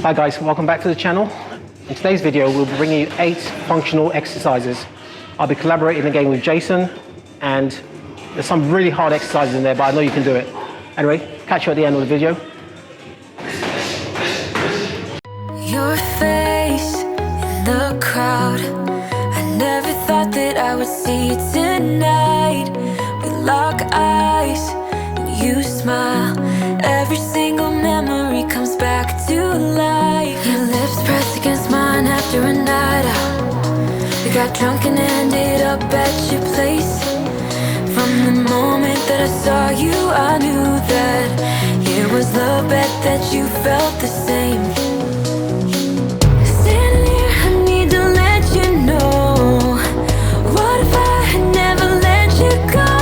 Hi guys, welcome back to the channel. In today's video, we'll be bringing you 8 functional exercises. I'll be collaborating again with Jason, and there's some really hard exercises in there, but I know you can do it. Anyway, catch you at the end of the video. Your face in the crowd, I never thought that I would see it tonight. We lock eyes and you smile. Every single memory comes back to life. Your lips pressed against mine after a night out. We got drunk and ended up at your place. From the moment that I saw you, I knew that it was love, bet that you felt the same. Standing here, I need to let you know, what if I had never let you go?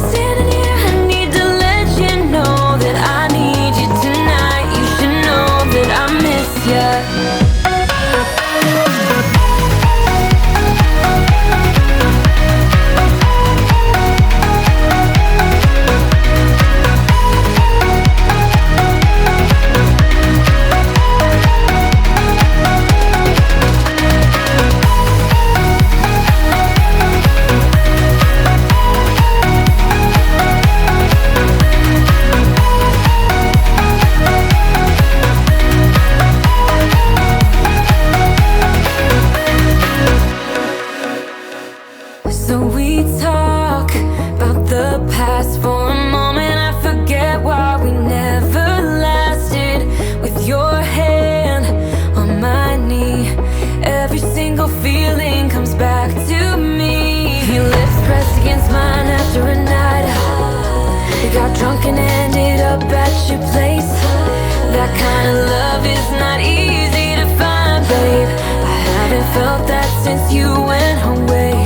Standing here, I need to let you know that I need you tonight. You should know that I miss you. So we talk about the past for a moment. I forget why we never lasted. With your hand on my knee, every single feeling comes back to me. Your lips pressed against mine after a night out. We got drunk and ended up at your place. That kind of love is not easy to find, babe. I haven't felt that since you went away.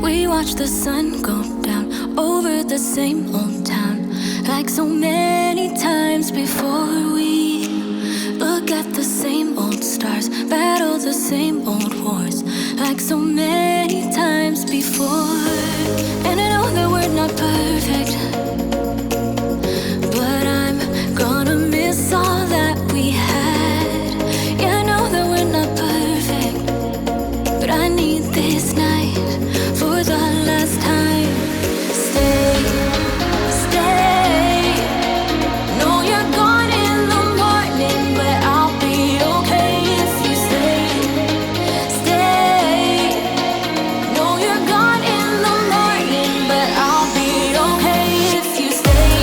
We watch the sun go down over the same old town, like so many times before. We look at the same old stars, battle the same old wars, like so many times before. And I know that we're not perfect, but I'm gonna miss all that we had. Yeah, I know that we're not perfect, but I need this night for the last time. Stay, stay. Know you're gone in the morning, but I'll be okay if you stay. Stay. Know you're gone in the morning, but I'll be okay if you stay.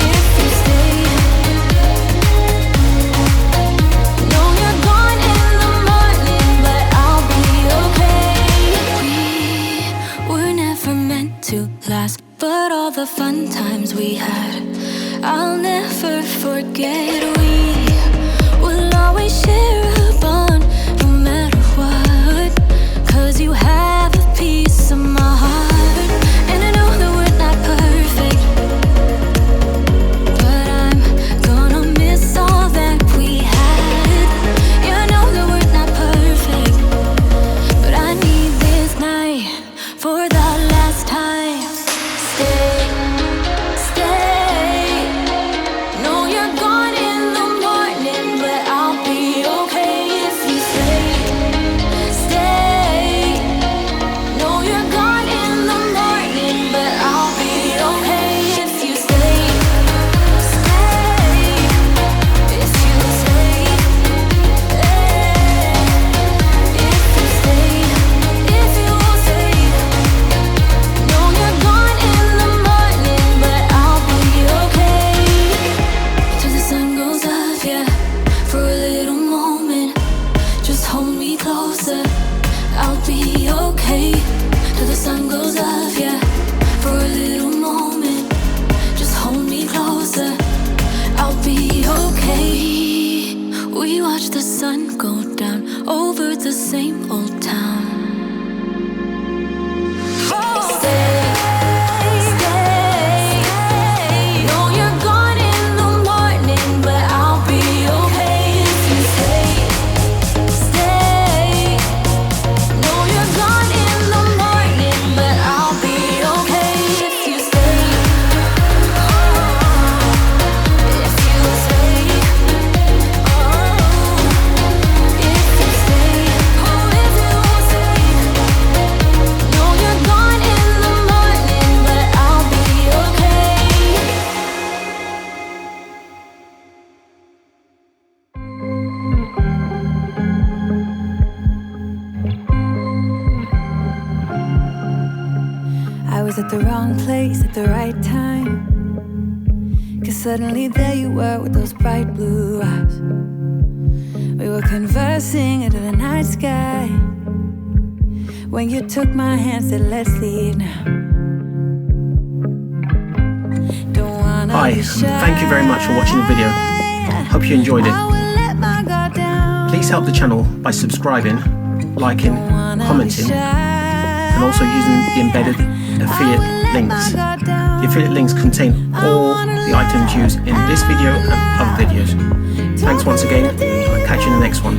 If you stay. Know you're gone in the morning, but I'll be okay. We were never meant to last, but all the fun times we had, I'll never forget. We will always share a bond, no matter what, 'cause you have a piece of my heart. And I know that we're not perfect, but I'm gonna miss all that we had. Yeah, I know that we're not perfect, but I need this night for the last time. Stay, stay. Know you're gone in the morning, but I'll be okay. sun goes up, yeah. For a little moment, just hold me closer. I'll be okay. We watch the sun go down over the same old town. At the wrong place at the right time, 'cause suddenly there you were with those bright blue eyes. We were conversing into the night sky when you took my hand, said let's leave now. Don't wanna Hi, and thank you very much for watching the video. Hope you enjoyed it. Please help the channel by subscribing, liking, commenting, and also using the embedded affiliate links. The affiliate links contain all the items used in this video and other videos. Thanks once again. I'll catch you in the next one.